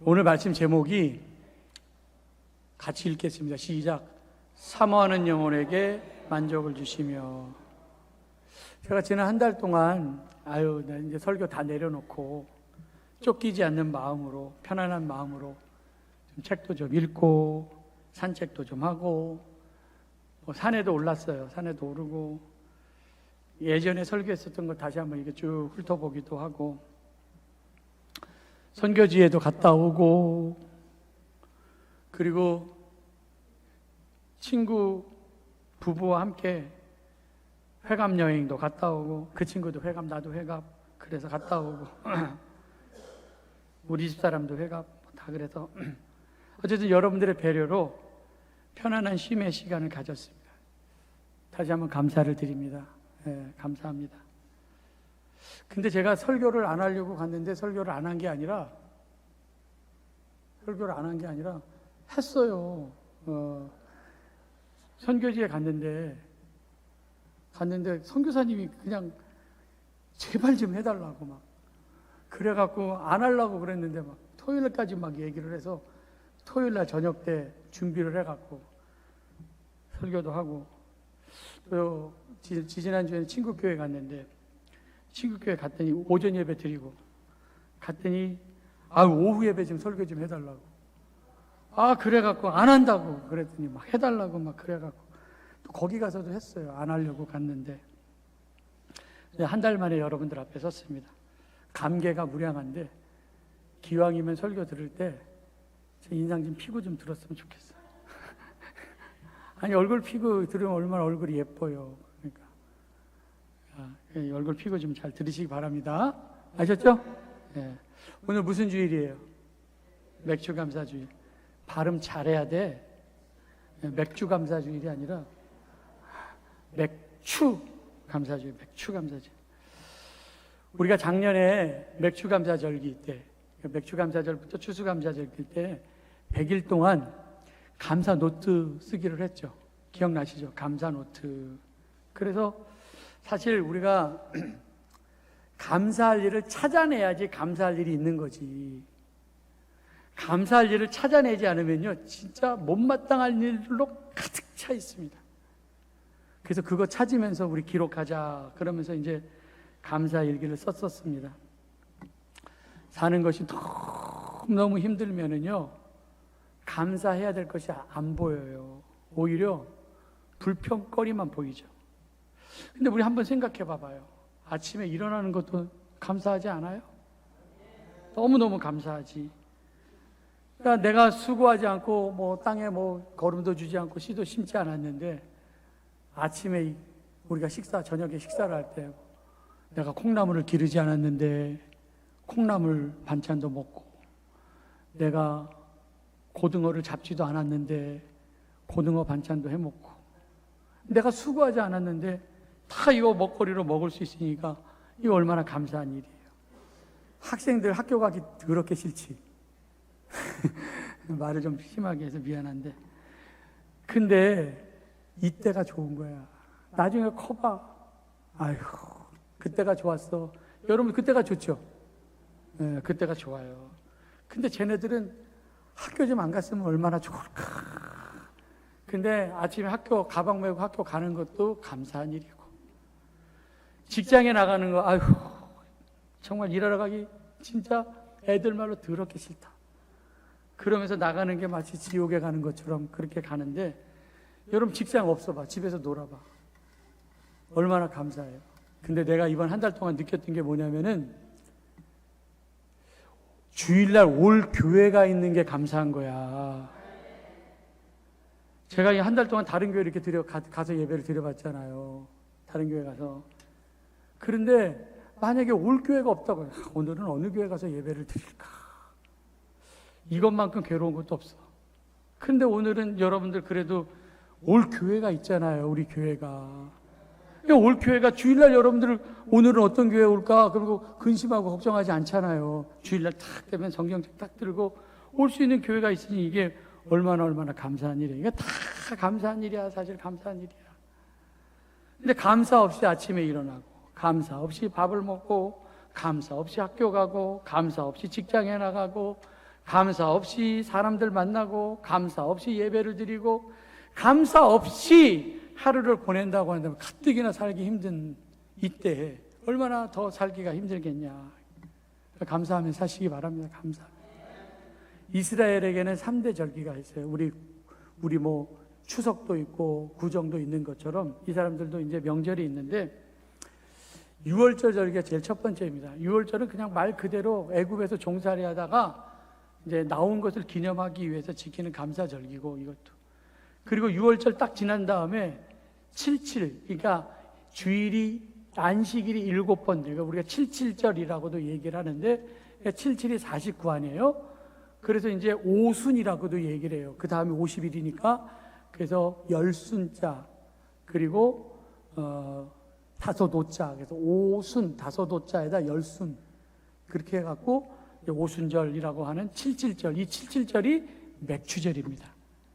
오늘 말씀 제목이 같이 읽겠습니다. 시작. 사모하는 영혼에게 만족을 주시며. 제가 지난 한 달 동안 나 이제 설교 다 내려놓고 쫓기지 않는 마음으로, 편안한 마음으로 좀 책도 좀 읽고 산책도 좀 하고 산에도 올랐어요. 산에도 오르고 예전에 설교했었던 거 다시 한번 이렇게 쭉 훑어보기도 하고 선교지에도 갔다 오고, 그리고 친구 부부와 함께 회감 여행도 갔다 오고, 그 친구도 회감, 나도 회감, 그래서 갔다 오고 우리 집사람도 회감, 다 그래서 어쨌든 여러분들의 배려로 편안한 쉼의 시간을 가졌습니다. 다시 한번 감사를 드립니다. 감사합니다. 근데 제가 설교를 안 하려고 갔는데 설교를 안 한 게 아니라 했어요. 선교지에 갔는데 선교사님이 그냥 제발 좀 해달라고 막 그래갖고 안 하려고 그랬는데 막 토요일까지 막 얘기를 해서 토요일날 저녁 때 준비를 해갖고 설교도 하고, 또 지난주에는 친구 교회 갔는데 친구 교회 갔더니 오전 예배 드리고 갔더니 오후 예배 좀 설교 좀 해달라고. 그래갖고 안 한다고 그랬더니 막 해달라고 막 그래갖고 또 거기 가서도 했어요. 안 하려고 갔는데 한 달 만에 여러분들 앞에 섰습니다. 감개가 무량한데 기왕이면 설교 들을 때 제 인상 좀 피고 좀 들었으면 좋겠어요. 아니 얼굴 피고 들으면 얼마나 얼굴이 예뻐요. 그러니까 얼굴 피고 좀 잘 들으시기 바랍니다. 아셨죠? 네. 오늘 무슨 주일이에요? 맥주 감사 주일. 발음 잘해야 돼. 맥주 감사 주일이 아니라 맥추 감사 주일. 맥추 감사 주일. 우리가 작년에 맥주 감사절기 때, 맥주 감사절부터 추수 감사절기 때 100일 동안 감사 노트 쓰기를 했죠. 기억나시죠? 감사 노트. 그래서 사실 우리가 감사할 일을 찾아내야지 감사할 일이 있는 거지. 감사할 일을 찾아내지 않으면요, 진짜 못마땅한 일로 가득 차 있습니다. 그래서 그거 찾으면서 우리 기록하자. 그러면서 이제 감사 일기를 썼었습니다. 사는 것이 너무 힘들면은요, 감사해야 될 것이 안 보여요. 오히려 불평거리만 보이죠. 근데 우리 한번 생각해 봐봐요. 아침에 일어나는 것도 감사하지 않아요? 너무너무 감사하지. 그러니까 내가 수고하지 않고 땅에 거름도 주지 않고 씨도 심지 않았는데 아침에 우리가 저녁에 식사를 할 때 내가 콩나물을 기르지 않았는데 콩나물 반찬도 먹고, 내가 고등어를 잡지도 않았는데 고등어 반찬도 해 먹고, 내가 수고하지 않았는데 다 이거 먹거리로 먹을 수 있으니까 이거 얼마나 감사한 일이에요. 학생들 학교 가기 더럽게 싫지. 말을 좀 심하게 해서 미안한데, 근데 이때가 좋은 거야. 나중에 커봐. 그때가 좋았어. 여러분 그때가 좋죠? 네, 그때가 좋아요. 근데 쟤네들은 학교 좀 안 갔으면 얼마나 좋을까. 근데 아침에 학교 가방 메고 학교 가는 것도 감사한 일이고, 직장에 나가는 거 정말 일하러 가기 진짜 애들 말로 더럽게 싫다. 그러면서 나가는 게 마치 지옥에 가는 것처럼 그렇게 가는데, 여러분 직장 없어봐. 집에서 놀아봐. 얼마나 감사해요. 근데 내가 이번 한 달 동안 느꼈던 게 뭐냐면은 주일날 올 교회가 있는 게 감사한 거야. 제가 이 한 달 동안 다른 교회 이렇게 가서 예배를 드려봤잖아요. 다른 교회 가서. 그런데 만약에 올 교회가 없다고, 오늘은 어느 교회 가서 예배를 드릴까? 이것만큼 괴로운 것도 없어. 근데 오늘은 여러분들 그래도 올 교회가 있잖아요. 우리 교회가. 올 교회가 주일날 여러분들 오늘은 어떤 교회에 올까? 그리고 근심하고 걱정하지 않잖아요. 주일날 딱 되면 성경책 딱 들고 올 수 있는 교회가 있으니 이게 얼마나 감사한 일이에요. 이게 다 감사한 일이야. 사실 감사한 일이야. 근데 감사 없이 아침에 일어나고, 감사 없이 밥을 먹고, 감사 없이 학교 가고, 감사 없이 직장에 나가고, 감사 없이 사람들 만나고 감사 없이 예배를 드리고 감사 없이 하루를 보낸다고 한다면 가뜩이나 살기 힘든 이때 얼마나 더 살기가 힘들겠냐. 감사하며 사시기 바랍니다. 감사. 이스라엘에게는 3대 절기가 있어요. 우리 뭐 추석도 있고 구정도 있는 것처럼 이 사람들도 이제 명절이 있는데 6월절 절기가 제일 첫 번째입니다. 6월절은 그냥 말 그대로 애굽에서 종살이 하다가 이제 나온 것을 기념하기 위해서 지키는 감사절기고 이것도. 그리고 6월절 딱 지난 다음에 77, 그러니까 주일이 안식일이 7번, 그러니까 우리가 77절이라고도 얘기를 하는데 77이 49 아니에요? 그래서 이제 오순이라고도 얘기를 해요. 그 다음에 50일이니까 그래서 열순자 그리고 다섯오자, 그래서 오순 다섯오자에다 열순 그렇게 해갖고 오순절이라고 하는 77절, 이 77절이 맥추절입니다.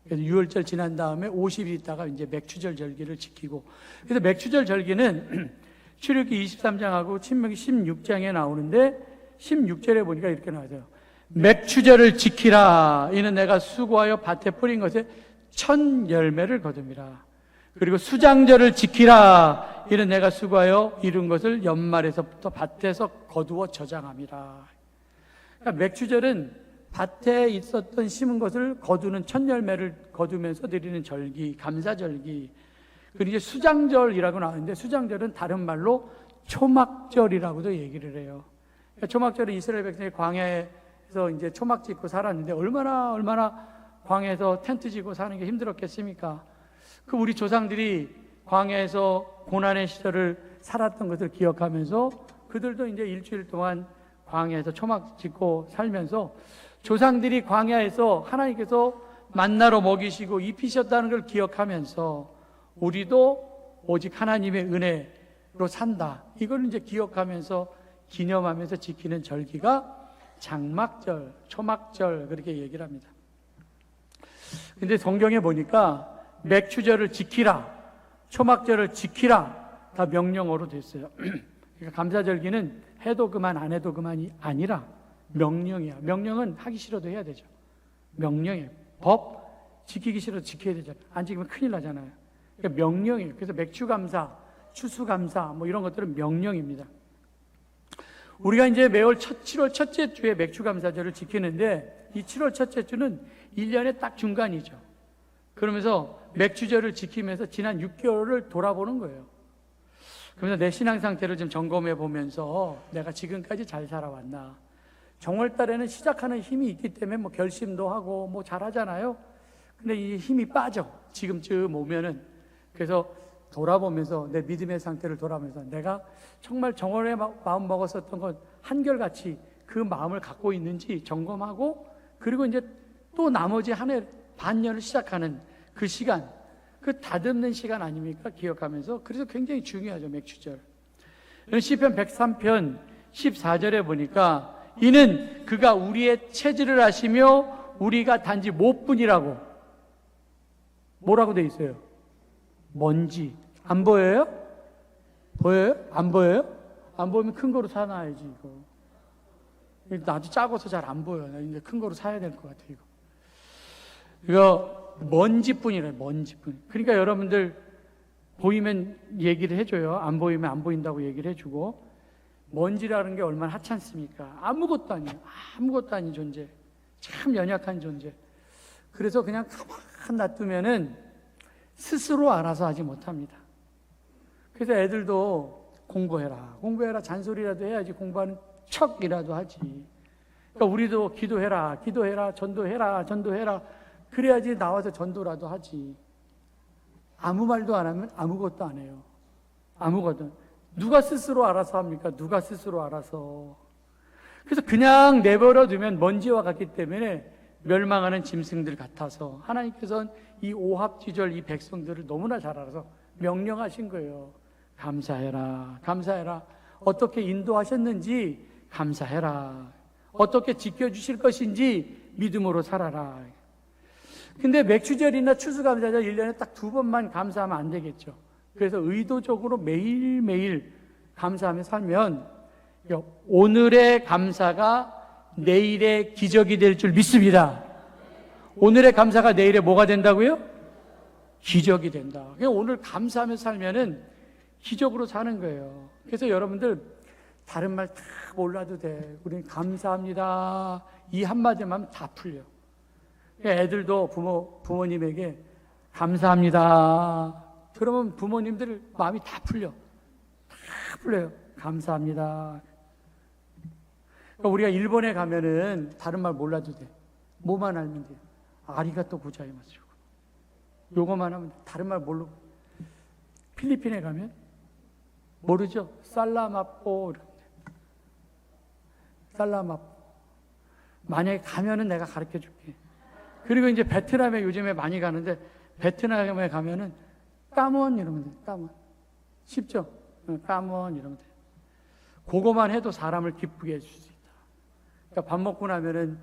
그래서 6월절 지난 다음에 50일 있다가 이제 맥추절 절기를 지키고, 그래서 맥추절 절기는 출애굽기 23장하고 신명기 16장에 나오는데 16절에 보니까 이렇게 나와요. 맥추절을 지키라. 이는 내가 수고하여 밭에 뿌린 것에 첫 열매를 거둠이라. 그리고 수장절을 지키라. 이는 내가 수고하여 이룬 것을 연말에서부터 밭에서 거두어 저장함이라. 그러니까 맥추절은 밭에 있었던 심은 것을 거두는 첫 열매를 거두면서 드리는 절기, 감사절기. 그리고 이제 수장절이라고 나오는데 수장절은 다른 말로 초막절이라고도 얘기를 해요. 그러니까 초막절은 이스라엘 백성이 광야에서 이제 초막 짓고 살았는데 얼마나 광야에서 텐트 지고 사는 게 힘들었겠습니까? 그 우리 조상들이 광야에서 고난의 시절을 살았던 것을 기억하면서 그들도 이제 일주일 동안 광야에서 초막 짓고 살면서 조상들이 광야에서 하나님께서 만나로 먹이시고 입히셨다는 걸 기억하면서 우리도 오직 하나님의 은혜로 산다. 이걸 이제 기억하면서 기념하면서 지키는 절기가 장막절, 초막절 그렇게 얘기를 합니다. 근데 성경에 보니까 맥추절을 지키라, 초막절을 지키라 다 명령어로 됐어요. 그러니까 감사절기는 해도 그만 안 해도 그만이 아니라 명령이야. 명령은 하기 싫어도 해야 되죠. 명령이에요. 법 지키기 싫어도 지켜야 되잖아요. 안 지키면 큰일 나잖아요. 그러니까 명령이에요. 그래서 맥추감사, 추수감사 뭐 이런 것들은 명령입니다. 우리가 이제 매월 7월 첫째 주에 맥추감사절을 지키는데 이 7월 첫째 주는 1년의 딱 중간이죠. 그러면서 맥추절을 지키면서 지난 6개월을 돌아보는 거예요. 그러면서 내 신앙 상태를 좀 점검해 보면서 내가 지금까지 잘 살아왔나. 정월달에는 시작하는 힘이 있기 때문에 뭐 결심도 하고 뭐 잘하잖아요. 근데 이 힘이 빠져. 지금쯤 오면은. 그래서 돌아보면서 내 믿음의 상태를 돌아보면서 내가 정말 정월에 마음 먹었었던 건 한결같이 그 마음을 갖고 있는지 점검하고, 그리고 이제 또 나머지 한 해 반년을 시작하는 그 시간, 그 다듬는 시간 아닙니까? 기억하면서. 그래서 굉장히 중요하죠, 맥추절. 시편 103편 14절에 보니까 이는 그가 우리의 체질을 아시며 우리가 단지 못뿐이라고. 뭐라고 돼 있어요? 먼지. 안 보여요? 보여요? 안 보여요? 안 보이면 큰 거로 사놔야지, 이거. 나도 작아서 잘 안 보여. 나 이제 큰 거로 사야 될 것 같아, 이거. 이거 먼지뿐이래, 먼지뿐. 그러니까 여러분들 보이면 얘기를 해줘요. 안 보이면 안 보인다고 얘기를 해주고. 먼지라는 게 얼마나 하찮습니까? 아무것도 아니에요. 아무것도 아닌 존재. 참 연약한 존재. 그래서 그냥 가만 놔두면은 스스로 알아서 하지 못합니다. 그래서 애들도 공부해라 잔소리라도 해야지 공부하는 척이라도 하지. 그러니까 우리도 기도해라 전도해라 그래야지 나와서 전도라도 하지. 아무 말도 안 하면 아무것도 안 해요. 아무것도. 누가 스스로 알아서 합니까? 누가 스스로 알아서. 그래서 그냥 내버려 두면 먼지와 같기 때문에 멸망하는 짐승들 같아서 하나님께서는 이 오합지졸 이 백성들을 너무나 잘 알아서 명령하신 거예요. 감사해라. 어떻게 인도하셨는지 감사해라. 어떻게 지켜주실 것인지 믿음으로 살아라. 근데 맥추절이나 추수감사절 1년에 딱 2번만 감사하면 안 되겠죠. 그래서 의도적으로 매일매일 감사하며 살면 오늘의 감사가 내일의 기적이 될 줄 믿습니다. 오늘의 감사가 내일의 뭐가 된다고요? 기적이 된다. 그냥 오늘 감사하며 살면은 기적으로 사는 거예요. 그래서 여러분들 다른 말 다 몰라도 돼. 우리는 감사합니다. 이 한마디만 하면 다 풀려. 애들도 부모님에게 감사합니다. 그러면 부모님들 마음이 다 풀려. 다 풀려요. 감사합니다. 그러니까 우리가 일본에 가면은 다른 말 몰라도 돼. 뭐만 알면 돼. 아리가또 고자이마스. 요거만 하면 돼. 다른 말 모르고. 필리핀에 가면 모르죠? 살라마포. 살라마포. 만약에 가면은 내가 가르쳐 줄게. 그리고 이제 베트남에 요즘에 많이 가는데 베트남에 가면은 까먼 이러면 돼. 까먼. 쉽죠? 까먼 이러면 돼. 그거만 해도 사람을 기쁘게 해줄 수 있다. 그러니까 밥 먹고 나면은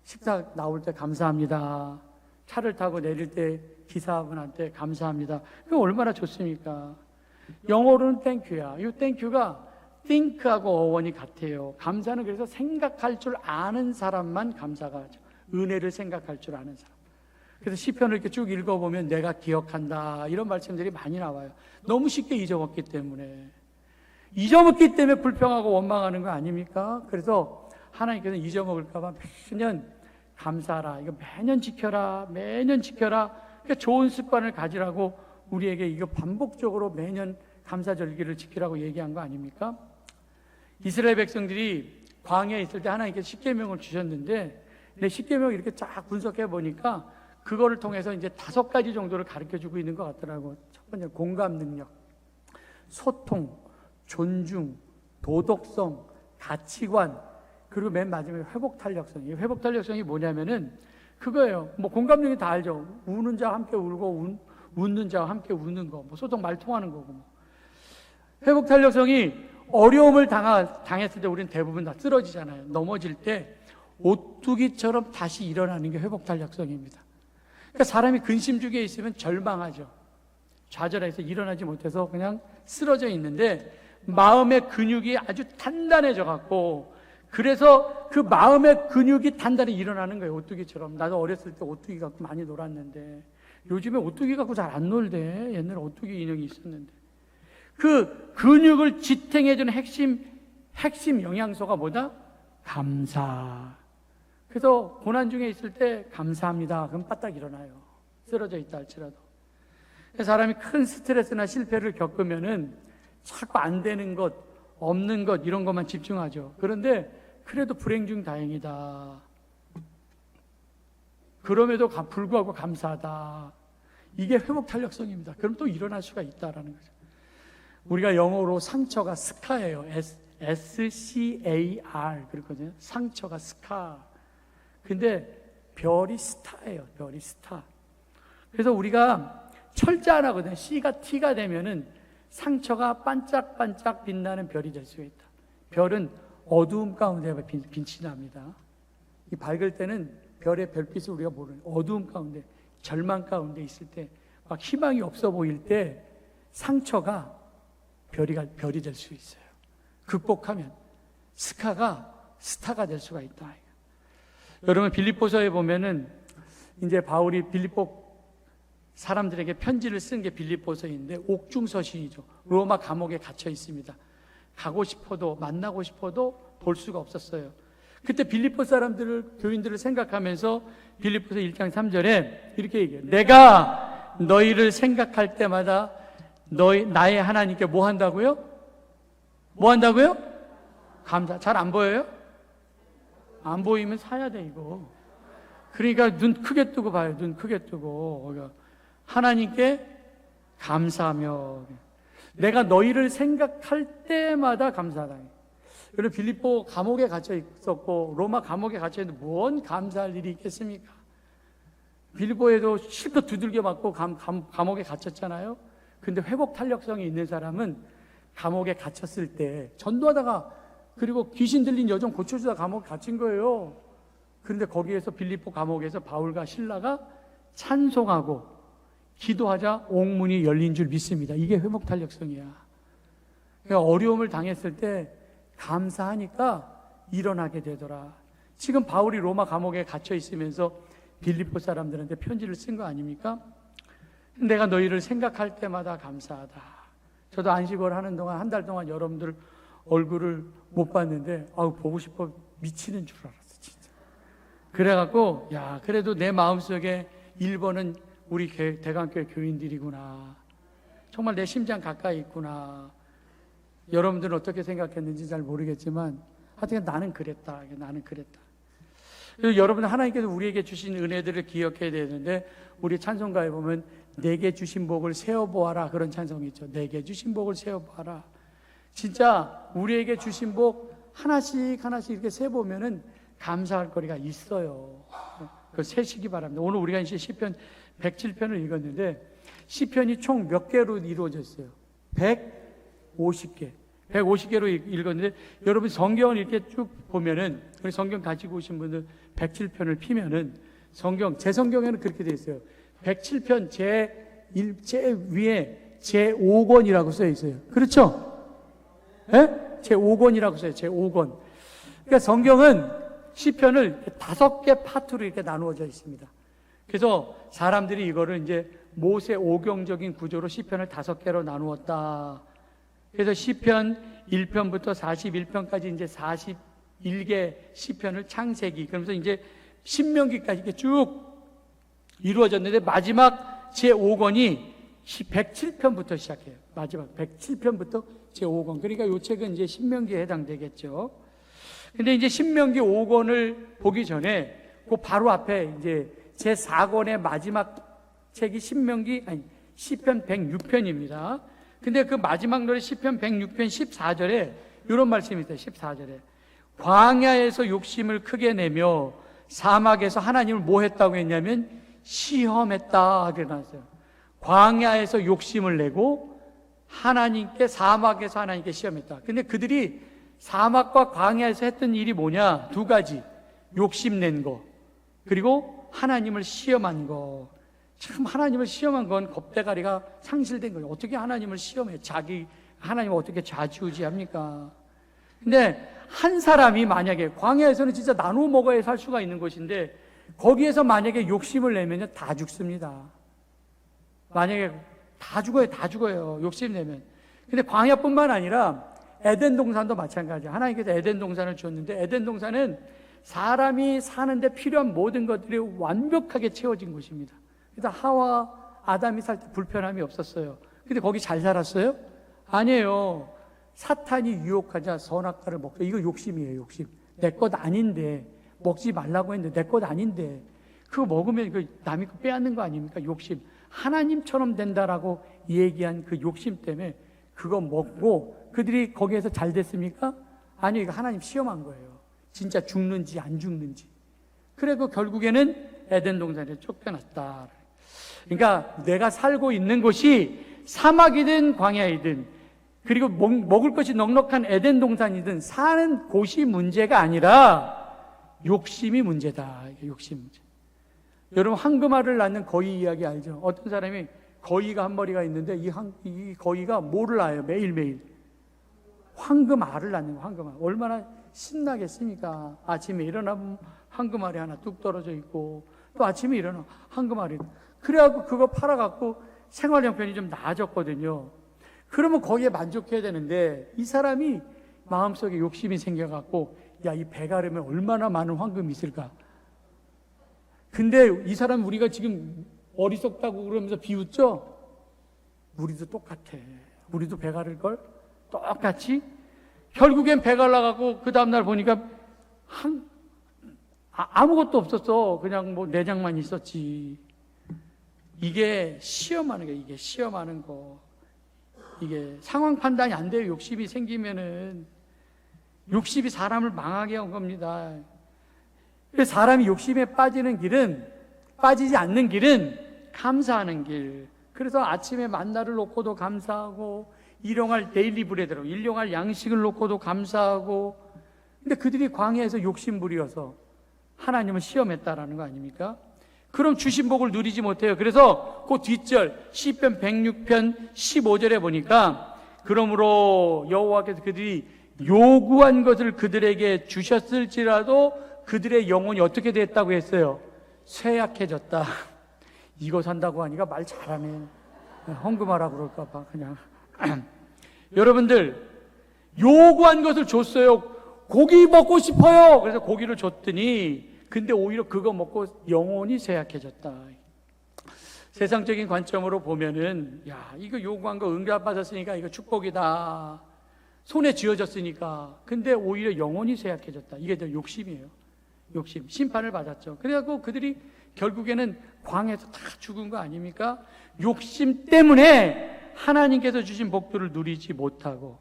식사 나올 때 감사합니다. 차를 타고 내릴 때 기사분한테 감사합니다. 그거 얼마나 좋습니까? 영어로는 땡큐야. 이 땡큐가 think하고 어원이 같아요. 감사는 그래서 생각할 줄 아는 사람만 감사가 하죠. 은혜를 생각할 줄 아는 사람. 그래서 시편을 이렇게 쭉 읽어보면 내가 기억한다 이런 말씀들이 많이 나와요. 너무 쉽게 잊어먹기 때문에. 잊어먹기 때문에 불평하고 원망하는 거 아닙니까? 그래서 하나님께서 잊어먹을까 봐 매년 감사하라. 이거 매년 지켜라. 매년 지켜라. 그러니까 좋은 습관을 가지라고 우리에게 이거 반복적으로 매년 감사절기를 지키라고 얘기한 거 아닙니까? 이스라엘 백성들이 광야에 있을 때 하나님께서 십계명을 주셨는데 십계명을 이렇게 쫙 분석해 보니까 그거를 통해서 이제 5가지 정도를 가르쳐 주고 있는 것 같더라고요. 첫 번째 공감 능력, 소통, 존중, 도덕성, 가치관, 그리고 맨 마지막에 회복 탄력성. 이 회복 탄력성이 뭐냐면은 그거예요. 뭐 공감 능력이 다 알죠. 우는 자와 함께 울고 웃는 자와 함께 웃는 거, 뭐 소통 말통하는 거고. 뭐. 회복 탄력성이 어려움을 당했을 때 우리는 대부분 다 쓰러지잖아요. 넘어질 때 오뚜기처럼 다시 일어나는 게 회복 탄력성입니다. 그러니까 사람이 근심주기에 있으면 절망하죠. 좌절해서 일어나지 못해서 그냥 쓰러져 있는데 마음의 근육이 아주 단단해져 갖고 그래서 그 마음의 근육이 단단히 일어나는 거예요. 오뚜기처럼. 나도 어렸을 때 오뚜기 갖고 많이 놀았는데 요즘에 오뚜기 갖고 잘 안 놀대. 옛날에 오뚜기 인형이 있었는데 그 근육을 지탱해주는 핵심 영양소가 뭐다? 감사. 그래서 고난 중에 있을 때 감사합니다. 그럼 빠딱 일어나요. 쓰러져 있다 할지라도. 사람이 큰 스트레스나 실패를 겪으면은 자꾸 안 되는 것, 없는 것 이런 것만 집중하죠. 그런데 그래도 불행 중 다행이다. 그럼에도 불구하고 감사하다. 이게 회복 탄력성입니다. 그럼 또 일어날 수가 있다라는 거죠. 우리가 영어로 상처가 스카예요. SCAR 그렇거든요. 상처가 스카. 근데 별이 스타예요. 별이 스타. 그래서 우리가 철자 하나거든요. C가 T가 되면은 상처가 반짝반짝 빛나는 별이 될 수가 있다. 별은 어두움 가운데 빛이 납니다. 이 밝을 때는 별의 별빛을 우리가 모르는 어두움 가운데, 절망 가운데 있을 때, 막 희망이 없어 보일 때 상처가 별이 될 수 있어요. 극복하면 스카가 스타가 될 수가 있다. 여러분 빌립보서에 보면은 이제 바울이 빌립보 사람들에게 편지를 쓴 게 빌립보서인데 옥중서신이죠. 로마 감옥에 갇혀 있습니다. 가고 싶어도 만나고 싶어도 볼 수가 없었어요. 그때 빌립보 교인들을 생각하면서 빌립보서 1장 3절에 이렇게 얘기해요. 내가 너희를 생각할 때마다 나의 하나님께 뭐 한다고요? 뭐 한다고요? 감사. 잘 안 보여요? 안 보이면 사야 돼 이거. 그러니까 눈 크게 뜨고 봐요. 눈 크게 뜨고 하나님께 감사하며 내가 너희를 생각할 때마다 감사하다. 여러분 빌립보 감옥에 갇혀 있었고 로마 감옥에 갇혀 있는데 뭔 감사할 일이 있겠습니까? 빌립보에도 실컷 두들겨 맞고 감옥에 갇혔잖아요. 근데 회복 탄력성이 있는 사람은 감옥에 갇혔을 때 전도하다가 그리고 귀신 들린 여종 고쳐주다 감옥에 갇힌 거예요. 그런데 거기에서 빌립보 감옥에서 바울과 실라가 찬송하고 기도하자 옥문이 열린 줄 믿습니다. 이게 회복 탄력성이야. 그러니까 어려움을 당했을 때 감사하니까 일어나게 되더라. 지금 바울이 로마 감옥에 갇혀 있으면서 빌립보 사람들한테 편지를 쓴 거 아닙니까? 내가 너희를 생각할 때마다 감사하다. 저도 안식을 하는 동안 한 달 동안 여러분들 얼굴을 못 봤는데 보고 싶어 미치는 줄 알았어 진짜. 그래갖고 그래도 내 마음속에 1번은 우리 대강교회 교인들이구나. 정말 내 심장 가까이 있구나. 여러분들은 어떻게 생각했는지 잘 모르겠지만 하여튼 나는 그랬다. 여러분 하나님께서 우리에게 주신 은혜들을 기억해야 되는데 우리 찬송가에 보면 내게 주신 복을 세어보아라 그런 찬송이 있죠. 내게 주신 복을 세어보아라. 진짜 우리에게 주신 복 하나씩 이렇게 세보면은 감사할 거리가 있어요. 그 세시기 바랍니다. 오늘 우리가 이제 시편 107편을 읽었는데 시편이 총 몇 개로 이루어졌어요? 150개. 150개로 읽었는데 여러분 성경을 이렇게 쭉 보면은 우리 성경 가지고 오신 분들 107편을 피면은 제 성경에는 그렇게 되어 있어요. 107편 제 위에 제5권이라고 써 있어요. 그렇죠? 예? 제5권이라고 써요. 제5권. 그러니까 성경은 시편을 5개 파트로 이렇게 나누어져 있습니다. 그래서 사람들이 이거를 이제 모세 오경적인 구조로 시편을 5개로 나누었다. 그래서 시편 1편부터 41편까지 이제 41개 시편을 창세기, 그러면서 이제 신명기까지 이렇게 쭉 이루어졌는데 마지막 제5권이 107편부터 시작해요. 마지막 107편부터 제5권. 그러니까 이 책은 이제 신명기에 해당되겠죠. 근데 이제 신명기 5권을 보기 전에 그 바로 앞에 이제 제4권의 마지막 책이 시편 106편입니다. 근데 그 마지막 노래 시편 106편 14절에 이런 말씀이 있어요. 14절에 광야에서 욕심을 크게 내며 사막에서 하나님을 뭐 했다고 했냐면 시험했다 그러나요. 광야에서 욕심을 내고 사막에서 하나님께 시험했다. 근데 그들이 사막과 광야에서 했던 일이 뭐냐? 2가지. 욕심낸 거 그리고 하나님을 시험한 거. 참 하나님을 시험한 건 겁대가리가 상실된 거예요. 어떻게 하나님을 시험해? 하나님을 어떻게 좌지우지합니까? 근데 한 사람이 만약에 광야에서는 진짜 나누어 먹어야 살 수가 있는 곳인데 거기에서 만약에 욕심을 내면 다 죽습니다. 만약에 다 죽어요. 욕심 내면. 근데 광야뿐만 아니라 에덴 동산도 마찬가지야. 하나님께서 에덴 동산을 줬는데 에덴 동산은 사람이 사는데 필요한 모든 것들이 완벽하게 채워진 곳입니다. 그래서 하와 아담이 살 때 불편함이 없었어요. 근데 거기 잘 살았어요? 아니에요. 사탄이 유혹하자 선악과를 먹고, 이거 욕심이에요. 욕심. 내 것 아닌데 먹지 말라고 했는데 내 것 아닌데 그거 먹으면 그 남이 거 빼앗는 거 아닙니까? 욕심. 하나님처럼 된다라고 얘기한 그 욕심 때문에 그거 먹고 그들이 거기에서 잘 됐습니까? 아니요. 이거 하나님 시험한 거예요. 진짜 죽는지 안 죽는지. 그래서 결국에는 에덴 동산에 쫓겨났다. 그러니까 내가 살고 있는 곳이 사막이든 광야이든 그리고 먹을 것이 넉넉한 에덴 동산이든 사는 곳이 문제가 아니라 욕심이 문제다. 욕심 문제. 여러분 황금알을 낳는 거위 이야기 알죠? 어떤 사람이 거위가 한 마리가 있는데 이 거위가 뭐를 낳아요? 매일매일 황금알을 낳는 거. 황금알 얼마나 신나겠습니까? 아침에 일어나면 황금알이 하나 뚝 떨어져 있고 또 아침에 일어나 황금알이. 그래갖고 그거 팔아갖고 생활 형편이 좀 나아졌거든요. 그러면 거기에 만족해야 되는데 이 사람이 마음속에 욕심이 생겨갖고 이 배가르면 얼마나 많은 황금이 있을까? 근데 이 사람 우리가 지금 어리석다고 그러면서 비웃죠? 우리도 똑같아. 우리도 배가를걸? 똑같이? 결국엔 배갈라갖고 그 다음날 보니까 아무것도 없었어. 그냥 뭐 내장만 있었지. 이게 시험하는 거예요. 이게 시험하는 거. 이게 상황 판단이 안 돼요. 욕심이 생기면은. 욕심이 사람을 망하게 한 겁니다. 그래서 사람이 욕심에 빠지지 않는 길은 감사하는 길. 그래서 아침에 만나를 놓고도 감사하고 일용할 데일리 브레드로 일용할 양식을 놓고도 감사하고. 근데 그들이 광야에서 욕심 부리어서 하나님을 시험했다라는 거 아닙니까? 그럼 주신 복을 누리지 못해요. 그래서 그 뒷절 시편 106편 15절에 보니까 그러므로 여호와께서 그들이 요구한 것을 그들에게 주셨을지라도 그들의 영혼이 어떻게 됐다고 했어요? 쇠약해졌다. 이거 산다고 하니까 말 잘하네. 헌금하라 그럴까 봐 그냥. 여러분들, 요구한 것을 줬어요. 고기 먹고 싶어요. 그래서 고기를 줬더니 근데 오히려 그거 먹고 영혼이 쇠약해졌다. 세상적인 관점으로 보면은 야, 이거 요구한 거 응답받았으니까 이거 축복이다. 손에 쥐어졌으니까. 근데 오히려 영혼이 쇠약해졌다. 이게 더 욕심이에요. 욕심. 심판을 받았죠. 그래갖고 그들이 결국에는 광에서 다 죽은 거 아닙니까? 욕심 때문에 하나님께서 주신 복들을 누리지 못하고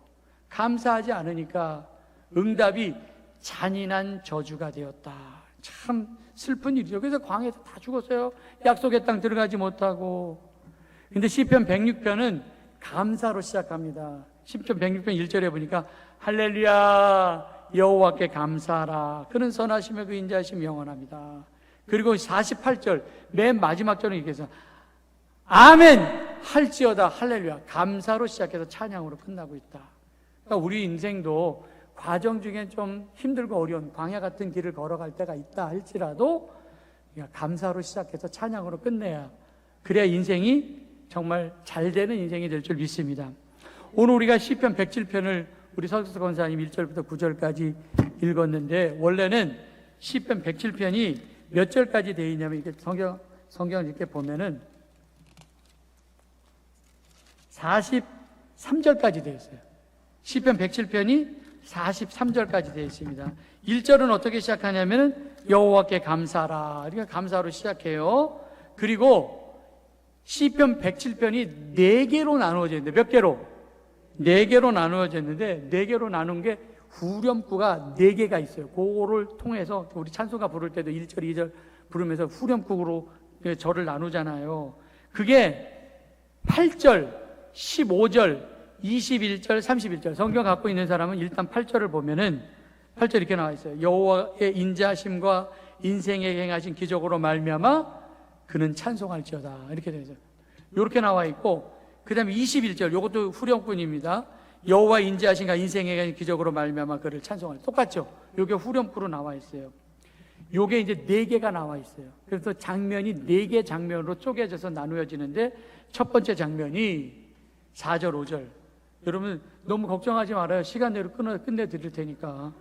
감사하지 않으니까 응답이 잔인한 저주가 되었다. 참 슬픈 일이죠. 그래서 광에서 다 죽었어요. 약속의 땅 들어가지 못하고. 근데 시편 106편은 감사로 시작합니다. 시편 106편 1절에 보니까 할렐루야 여호와께 감사하라. 그는 선하시며 그 인자하심이 영원합니다. 그리고 48절 맨 마지막 절은 이렇게 해서 아멘 할지어다 할렐루야. 감사로 시작해서 찬양으로 끝나고 있다. 그러니까 우리 인생도 과정 중에 좀 힘들고 어려운 광야 같은 길을 걸어갈 때가 있다 할지라도 감사로 시작해서 찬양으로 끝내야, 그래야 인생이 정말 잘 되는 인생이 될 줄 믿습니다. 오늘 우리가 시편 107편을 우리 서석수 권사님 1절부터 9절까지 읽었는데, 원래는 시편 107편이 몇 절까지 되어 있냐면 이렇게 성경을 이렇게 보면은 43절까지 되어 있어요. 시편 107편이 43절까지 되어 있습니다. 1절은 어떻게 시작하냐면은 여호와께 감사하라. 이렇게 감사로 시작해요. 그리고 시편 107편이 4개로 나누어져 있는데, 몇 개로? 4개로 나누어져 있는데, 4개로 나눈 게 후렴구가 4개가 있어요. 그거를 통해서 우리 찬송가 부를 때도 1절, 2절 부르면서 후렴구로 절을 나누잖아요. 그게 8절, 15절, 21절, 31절. 성경 갖고 있는 사람은 일단 8절을 보면은 8절 이렇게 나와 있어요. 여호와의 인자하심과 인생에 행하신 기적으로 말미암아 그는 찬송할지어다. 이렇게 되어 있어요. 이렇게 나와 있고, 그 다음에 21절, 이것도 후렴구입니다. 여호와 인자하신과 인생에 행하신 기적으로 말미암아 그를 찬송할. 똑같죠? 이게 후렴구로 나와 있어요. 이게 이제 4개가 나와 있어요. 그래서 장면이 4개 장면으로 쪼개져서 나누어지는데, 첫 번째 장면이 4절, 5절. 여러분 너무 걱정하지 말아요. 시간대로 끝내드릴 테니까.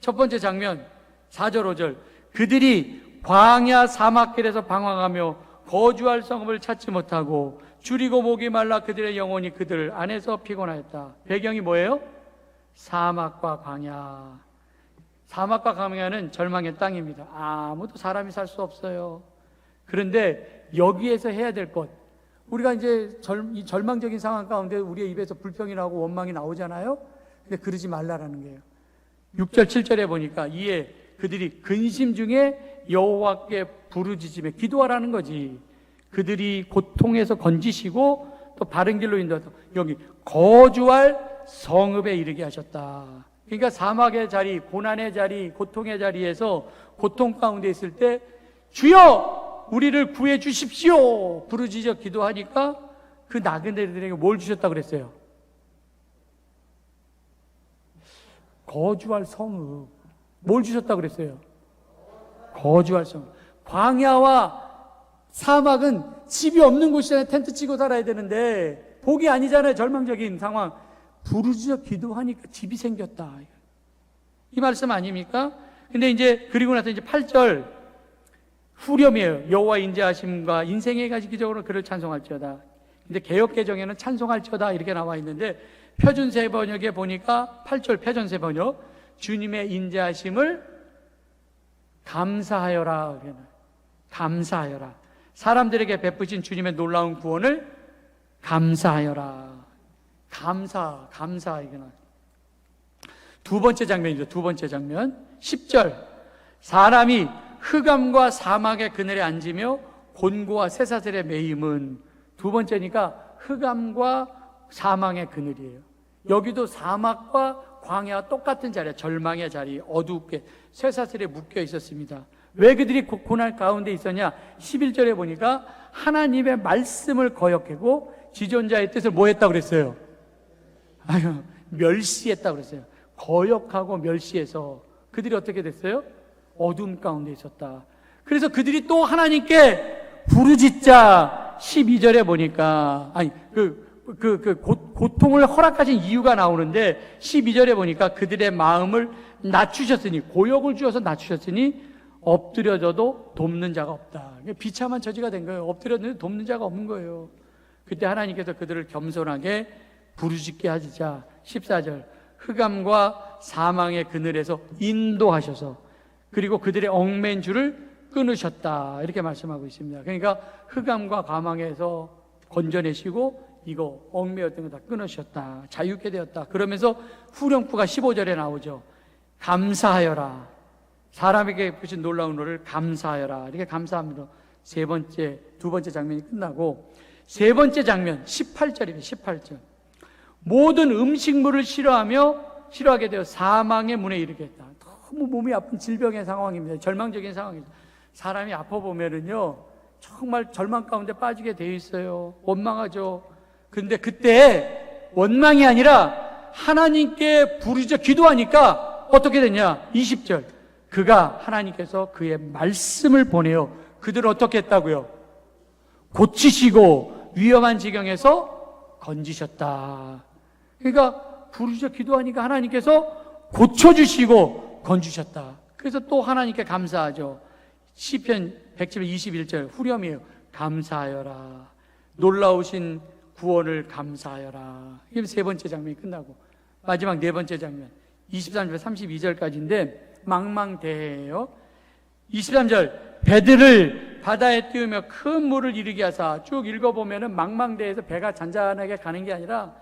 첫 번째 장면 4절, 5절. 그들이 광야 사막길에서 방황하며 거주할 성읍을 찾지 못하고 줄이고 목이 말라 그들의 영혼이 그들 안에서 피곤하였다. 배경이 뭐예요? 사막과 광야. 사막과 광야는 절망의 땅입니다. 아무도 사람이 살 수 없어요. 그런데 여기에서 해야 될 것, 우리가 이제 이 절망적인 상황 가운데 우리의 입에서 불평이 나오고 원망이 나오잖아요. 근데 그러지 말라라는 거예요. 6절, 7절에 보니까 이에 그들이 근심 중에 여호와께 부르짖으며 기도하라는 거지. 그들이 고통에서 건지시고 또 바른 길로 인도해서 여기 거주할 성읍에 이르게 하셨다. 그러니까 사막의 자리, 고난의 자리, 고통의 자리에서 고통 가운데 있을 때 주여 우리를 구해 주십시오 부르짖어 기도하니까 그 나그네들에게 뭘 주셨다고 그랬어요? 거주할 성읍. 뭘 주셨다고 그랬어요? 거주할 성읍. 광야와 사막은 집이 없는 곳이잖아요. 텐트 치고 살아야 되는데 복이 아니잖아요. 절망적인 상황. 부르짖어 기도하니까 집이 생겼다. 이 말씀 아닙니까? 근데 이제 그리고 나서 이제 8절 후렴이에요. 여호와 인자하심과 인생에 가지 기적으로 그를 찬송할지어다. 근데 개역개정에는 찬송할지어다 이렇게 나와 있는데, 표준세 번역에 보니까 8절 표준세 번역 주님의 인자하심을 감사하여라. 감사하여라. 사람들에게 베푸신 주님의 놀라운 구원을 감사하여라. 감사 이거는. 두 번째 장면이죠. 두 번째 장면 10절. 사람이 흑암과 사막의 그늘에 앉으며 곤고와 쇠사슬에 매임은. 두 번째니까 흑암과 사망의 그늘이에요. 여기도 사막과 광야와 똑같은 자리야. 절망의 자리, 어둡게 쇠사슬에 묶여 있었습니다. 왜 그들이 고난 가운데 있었냐? 11절에 보니까 하나님의 말씀을 거역하고 지존자의 뜻을 뭐 했다고 그랬어요? 멸시했다고 그랬어요. 거역하고 멸시해서 그들이 어떻게 됐어요? 어둠 가운데 있었다. 그래서 그들이 또 하나님께 부르짖자 12절에 보니까 고통을 허락하신 이유가 나오는데 12절에 보니까 그들의 마음을 낮추셨으니, 고역을 주어서 낮추셨으니 엎드려져도 돕는 자가 없다. 비참한 처지가 된 거예요. 엎드려져도 돕는 자가 없는 거예요. 그때 하나님께서 그들을 겸손하게 부르짖게 하시자 14절 흑암과 사망의 그늘에서 인도하셔서 그리고 그들의 얽매인 줄을 끊으셨다, 이렇게 말씀하고 있습니다. 그러니까 흑암과 가망에서 건져내시고 이거 얽매였던 거 다 끊으셨다, 자유케 되었다. 그러면서 후렴구가 15절에 나오죠. 감사하여라. 사람에게 베푸신 놀라운 은혜를 감사하여라. 이렇게 감사합니다. 두 번째 장면이 끝나고 세 번째 장면 18절입니다. 18절. 모든 음식물을 싫어하게 되어 사망의 문에 이르게 했다. 너무 몸이 아픈 질병의 상황입니다. 절망적인 상황입니다. 사람이 아파 보면은요, 정말 절망 가운데 빠지게 되어 있어요. 원망하죠. 근데 그때 원망이 아니라 하나님께 부르짖어 기도하니까 어떻게 됐냐? 20절. 그가 하나님께서 그의 말씀을 보내어 그들을 어떻게 했다고요? 고치시고 위험한 지경에서 건지셨다. 그러니까 부르짖어 기도하니까 하나님께서 고쳐주시고 건지셨다. 그래서 또 하나님께 감사하죠. 시편 121절 후렴이에요. 감사하여라. 놀라우신 구원을 감사하여라. 이게 세 번째 장면이 끝나고 마지막 네 번째 장면 23절 32절까지인데 망망대해예요. 23절 배들을 바다에 띄우며 큰 물을 이르게 하사, 쭉 읽어보면은 망망대해에서 배가 잔잔하게 가는 게 아니라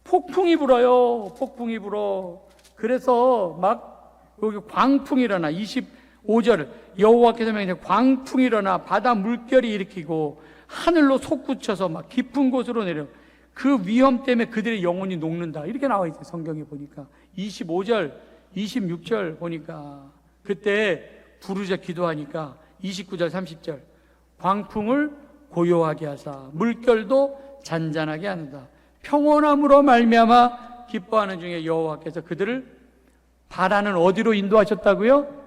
폭풍이 불어요. 폭풍이 불어. 그래서 막 여기 광풍이 일어나. 25절 여호와께서 명하시되 광풍이 일어나 바다 물결이 일으키고 하늘로 솟구쳐서 막 깊은 곳으로 내려. 그 위험 때문에 그들의 영혼이 녹는다, 이렇게 나와 있어요. 성경에 보니까 25절 26절 보니까 그때 부르짖어 기도하니까 29절 30절 광풍을 고요하게 하사 물결도 잔잔하게 하는다. 평온함으로 말미암아 기뻐하는 중에 여호와께서 그들을 바다는 어디로 인도하셨다고요?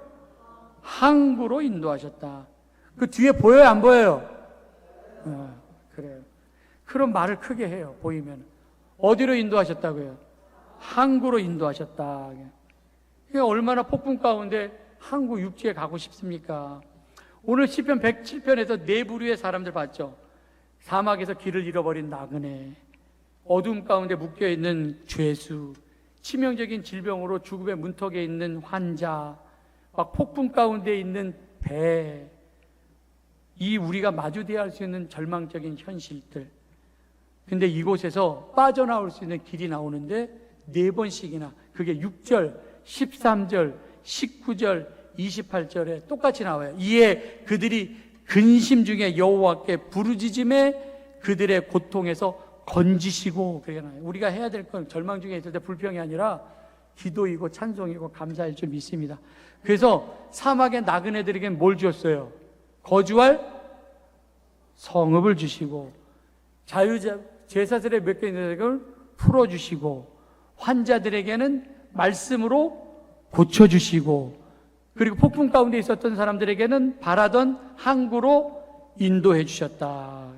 항구로 인도하셨다. 그 뒤에 보여요, 안 보여요? 그래요. 그런 말을 크게 해요. 보이면 어디로 인도하셨다고요? 항구로 인도하셨다. 그러니까 얼마나 폭풍 가운데 항구 육지에 가고 싶습니까? 오늘 시편 107편에서 네 부류의 사람들 봤죠? 사막에서 길을 잃어버린 나그네, 어둠 가운데 묶여있는 죄수, 치명적인 질병으로 죽음의 문턱에 있는 환자, 막 폭풍 가운데 있는 배, 이 우리가 마주대야 할 수 있는 절망적인 현실들. 근데 이곳에서 빠져나올 수 있는 길이 나오는데 네 번씩이나, 그게 6절, 13절, 19절, 28절에 똑같이 나와요. 이에 그들이 근심 중에 여호와께 부르짖음에 그들의 고통에서 건지시고, 그렇게 나와요. 우리가 해야 될 건 절망 중에 있을 때 불평이 아니라 기도이고 찬송이고 감사일 줄 믿습니다. 그래서 사막의 나그네들에게는 뭘 주었어요? 거주할 성읍을 주시고, 제사들의 몇 개 있는 걸 풀어주시고, 환자들에게는 말씀으로 고쳐주시고, 그리고 폭풍 가운데 있었던 사람들에게는 바라던 항구로 인도해 주셨다.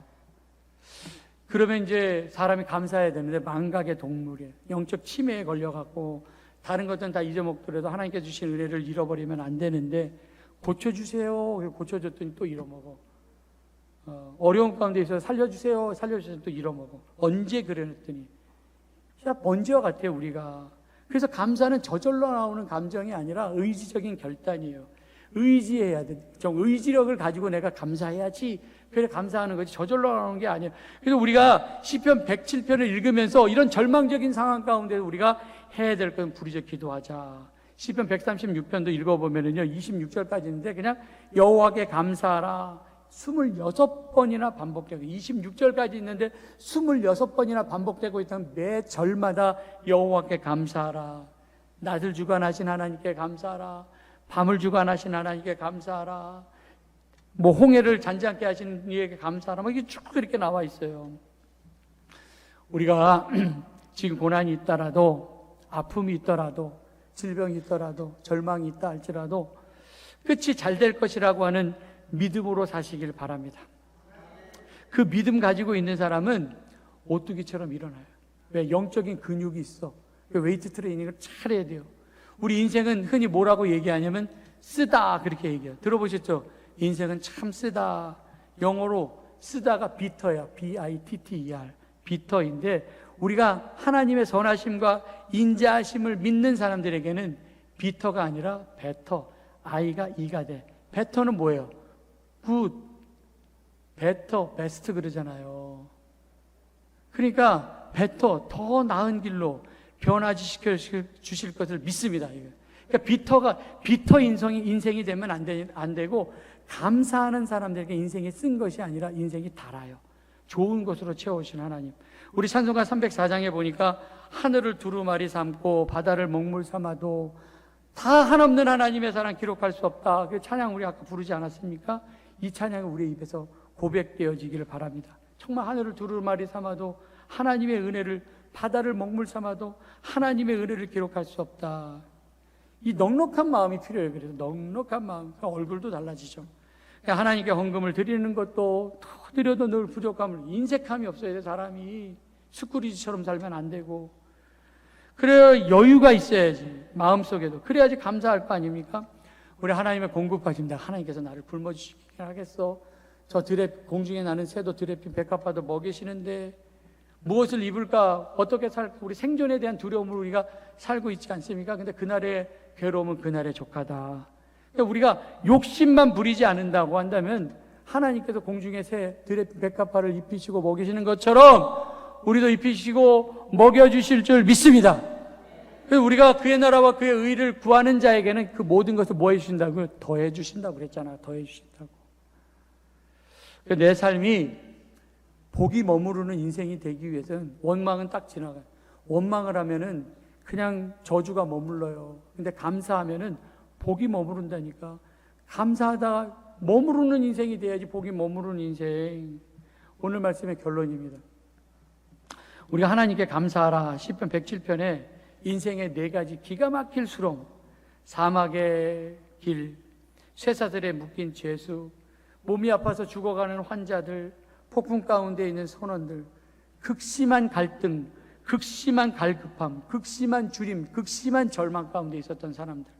그러면 이제 사람이 감사해야 되는데 망각의 동물이에요. 영적 치매에 걸려갖고 다른 것들은 다 잊어먹더라도 하나님께 주신 은혜를 잃어버리면 안 되는데, 고쳐주세요. 고쳐줬더니 또 잃어먹어. 어려운 가운데 있어서 살려주세요. 살려주세요. 또 잃어먹어. 언제 그랬더니 진짜 번지와 같아요, 우리가. 그래서 감사는 저절로 나오는 감정이 아니라 의지적인 결단이에요. 의지해야 돼. 의지력을 가지고 내가 감사해야지. 그래 감사하는 거지. 저절로 나오는 게 아니에요. 그래서 우리가 시편 107편을 읽으면서 이런 절망적인 상황 가운데 우리가 해야 될 건 부르짖어 기도하자. 시편 136편도 읽어보면은요, 26절까지 있는데 그냥 여호와께 감사하라 26번이나 반복되고, 26절까지 있는데 26번이나 반복되고 있다면 매 절마다 여호와께 감사하라, 낮을 주관하신 하나님께 감사하라, 밤을 주관하신 하나님께 감사하라, 뭐 홍해를 잔잔케 하신 이에게 감사하라, 뭐 이게 쭉 이렇게 나와 있어요. 우리가 지금 고난이 있더라도, 아픔이 있더라도, 질병이 있더라도, 절망이 있다 할지라도 끝이 잘 될 것이라고 하는 믿음으로 사시길 바랍니다. 그 믿음 가지고 있는 사람은 오뚜기처럼 일어나요. 왜? 영적인 근육이 있어. 웨이트 트레이닝을 잘 해야 돼요. 우리 인생은 흔히 뭐라고 얘기하냐면 쓰다, 그렇게 얘기해요. 들어보셨죠? 인생은 참 쓰다. 영어로 쓰다가 비터야. B-I-T-T-E-R. 비터인데, 우리가 하나님의 선하심과 인자하심을 믿는 사람들에게는 비터가 아니라 베터. I가 E가 돼. 베터는 뭐예요? 굿, 베터, 베스트 그러잖아요. 그러니까 베터, 더 나은 길로 변화시켜 주실 것을 믿습니다. 그러니까 비터 인생이 되면 안 되고, 감사하는 사람들에게 인생이 쓴 것이 아니라 인생이 달아요. 좋은 것으로 채워주신 하나님. 우리 찬송가 304장에 보니까 하늘을 두루마리 삼고 바다를 먹물 삼아도 다 한없는 하나님의 사랑 기록할 수 없다. 그 찬양 우리 아까 부르지 않았습니까? 이 찬양이 우리 입에서 고백되어지기를 바랍니다. 정말 하늘을 두루마리 삼아도 하나님의 은혜를, 바다를 먹물 삼아도 하나님의 은혜를 기록할 수 없다. 이 넉넉한 마음이 필요해요. 그래서 넉넉한 마음, 얼굴도 달라지죠. 하나님께 헌금을 드리는 것도 더 드려도 늘 부족함을, 인색함이 없어야 돼. 사람이 스쿠리지처럼 살면 안 되고, 그래야 여유가 있어야지, 마음속에도. 그래야지 감사할 거 아닙니까? 우리 하나님의 공급하십니다. 하나님께서 나를 굶어주시긴 하겠어. 저 공중에 나는 새도 드레핀 백합화도 먹이시는데 무엇을 입을까, 어떻게 살까, 우리 생존에 대한 두려움을 우리가 살고 있지 않습니까? 근데 그날의 괴로움은 그날의 족하다. 그러니까 우리가 욕심만 부리지 않는다고 한다면 하나님께서 공중에 새 드레핀 백합화를 입히시고 먹이시는 것처럼 우리도 입히시고 먹여주실 줄 믿습니다. 그래서 우리가 그의 나라와 그의 의를 구하는 자에게는 그 모든 것을 뭐 해주신다고요? 더해 주신다고 그랬잖아. 더해 주신다고. 내 삶이 복이 머무르는 인생이 되기 위해서는 원망은 딱 지나가요. 원망을 하면은 그냥 저주가 머물러요. 근데 감사하면은 복이 머무른다니까. 감사하다 머무르는 인생이 돼야지 복이 머무르는 인생. 오늘 말씀의 결론입니다. 우리가 하나님께 감사하라. 시편 107편에 인생의 4가지 기가 막힐 수렁, 사막의 길, 쇠사슬에 묶인 죄수, 몸이 아파서 죽어가는 환자들, 폭풍 가운데 있는 선원들, 극심한 갈등, 극심한 갈급함, 극심한 주림, 극심한 절망 가운데 있었던 사람들.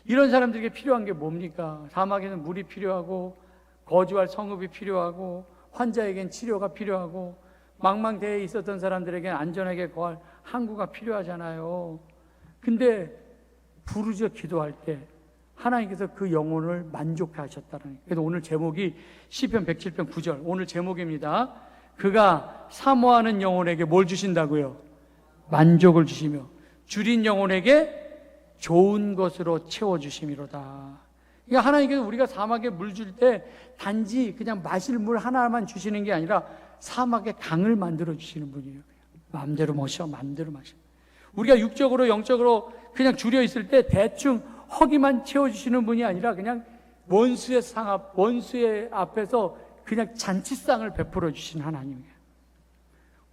이런 사람들에게 필요한 게 뭡니까? 사막에는 물이 필요하고, 거주할 성읍이 필요하고, 환자에겐 치료가 필요하고, 망망대해에 있었던 사람들에게는 안전하게 거할 항구가 필요하잖아요. 근데 부르짖어 기도할 때 하나님께서 그 영혼을 만족해 하셨다는 거예요. 그래서 오늘 제목이 시편 107편 9절, 오늘 제목입니다. 그가 사모하는 영혼에게 뭘 주신다고요? 만족을 주시며 줄인 영혼에게 좋은 것으로 채워주심이로다. 그러니까 하나님께서 우리가 사막에 물 줄 때 단지 그냥 마실 물 하나만 주시는 게 아니라 사막에 강을 만들어 주시는 분이에요. 마음대로 마셔, 마음대로 마셔. 우리가 육적으로 영적으로 그냥 줄여 있을 때 대충 허기만 채워주시는 분이 아니라 그냥 원수의 앞에서 그냥 잔치상을 베풀어 주신 하나님이에요.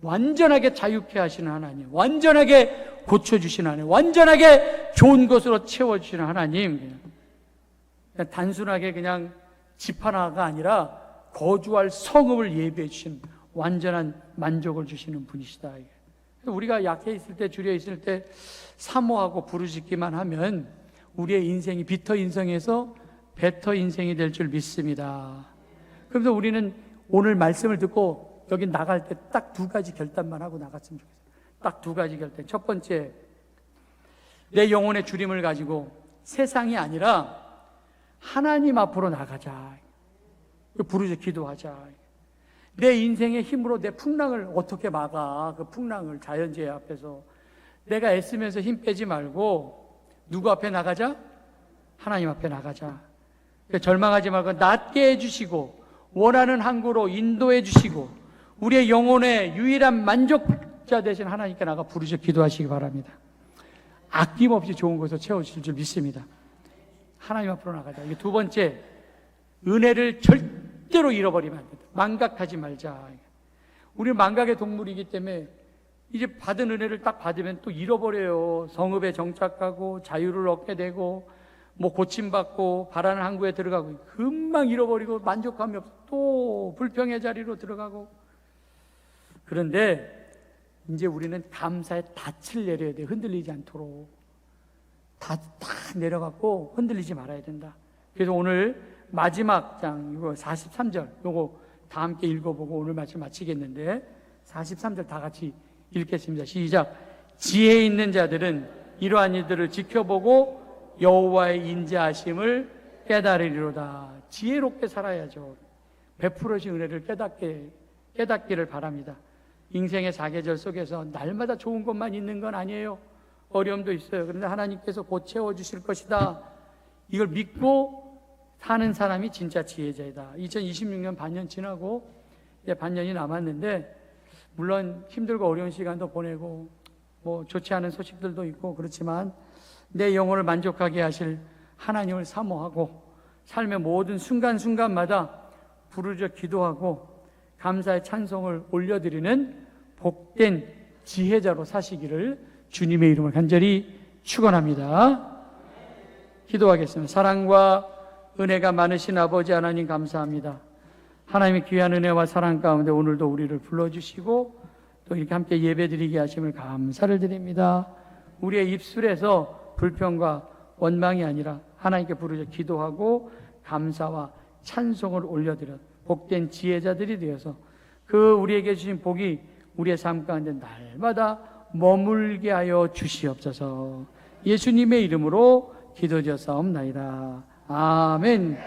완전하게 자유케 하시는 하나님, 완전하게 고쳐주시는 하나님, 완전하게 좋은 것으로 채워주시는 하나님. 그냥 단순하게 그냥 집 하나가 아니라 거주할 성읍을 예비해 주신 완전한 만족을 주시는 분이시다. 우리가 약해 있을 때, 줄여 있을 때 사모하고 부르짖기만 하면 우리의 인생이 비터 인생에서 베터 인생이 될 줄 믿습니다. 그래서 우리는 오늘 말씀을 듣고 여기 나갈 때 딱 2가지 결단만 하고 나갔으면 좋겠어요. 딱 2가지 결단. 첫 번째, 내 영혼의 주림을 가지고 세상이 아니라 하나님 앞으로 나가자. 부르짖어 기도하자. 내 인생의 힘으로 내 풍랑을 어떻게 막아? 그 풍랑을 자연재해 앞에서 내가 애쓰면서 힘 빼지 말고 누구 앞에 나가자? 하나님 앞에 나가자. 절망하지 말고 낫게 해주시고 원하는 항구로 인도해 주시고 우리의 영혼의 유일한 만족자 되신 하나님께 나가 부르짖어 기도하시기 바랍니다. 아낌없이 좋은 것을 채워주실 줄 믿습니다. 하나님 앞으로 나가자. 이게 2번째, 은혜를 절대로 잃어버리면 안 된다. 망각하지 말자. 우리는 망각의 동물이기 때문에 이제 받은 은혜를 딱 받으면 또 잃어버려요. 성읍에 정착하고 자유를 얻게 되고 뭐 고침받고 바라는 항구에 들어가고 금방 잃어버리고 만족감이 없어 또 불평의 자리로 들어가고. 그런데 이제 우리는 감사의 닻을 내려야 돼. 흔들리지 않도록 다 내려갖고 흔들리지 말아야 된다. 그래서 오늘 마지막 장 이거 43절 요거 다 함께 읽어보고 오늘 말씀 마치겠는데 43절 다 같이 읽겠습니다. 시작. 지혜 있는 자들은 이러한 일들을 지켜보고 여호와의 인자하심을 깨달으리로다. 지혜롭게 살아야죠. 베풀으신 은혜를 깨닫기를 바랍니다. 인생의 사계절 속에서 날마다 좋은 것만 있는 건 아니에요. 어려움도 있어요. 그런데 하나님께서 곧 채워주실 것이다. 이걸 믿고 사는 사람이 진짜 지혜자이다. 2026년 반년 지나고 이제 반년이 남았는데 물론 힘들고 어려운 시간도 보내고 뭐 좋지 않은 소식들도 있고 그렇지만 내 영혼을 만족하게 하실 하나님을 사모하고 삶의 모든 순간순간마다 부르짖어 기도하고 감사의 찬송을 올려드리는 복된 지혜자로 사시기를 주님의 이름을 간절히 축원합니다. 기도하겠습니다. 사랑과 은혜가 많으신 아버지 하나님 감사합니다. 하나님의 귀한 은혜와 사랑 가운데 오늘도 우리를 불러주시고 또 이렇게 함께 예배드리게 하심을 감사를 드립니다. 우리의 입술에서 불평과 원망이 아니라 하나님께 부르짖어 기도하고 감사와 찬송을 올려드려 복된 지혜자들이 되어서 그 우리에게 주신 복이 우리의 삶 가운데 날마다 머물게 하여 주시옵소서. 예수님의 이름으로 기도드렸사옵나이다. 아멘.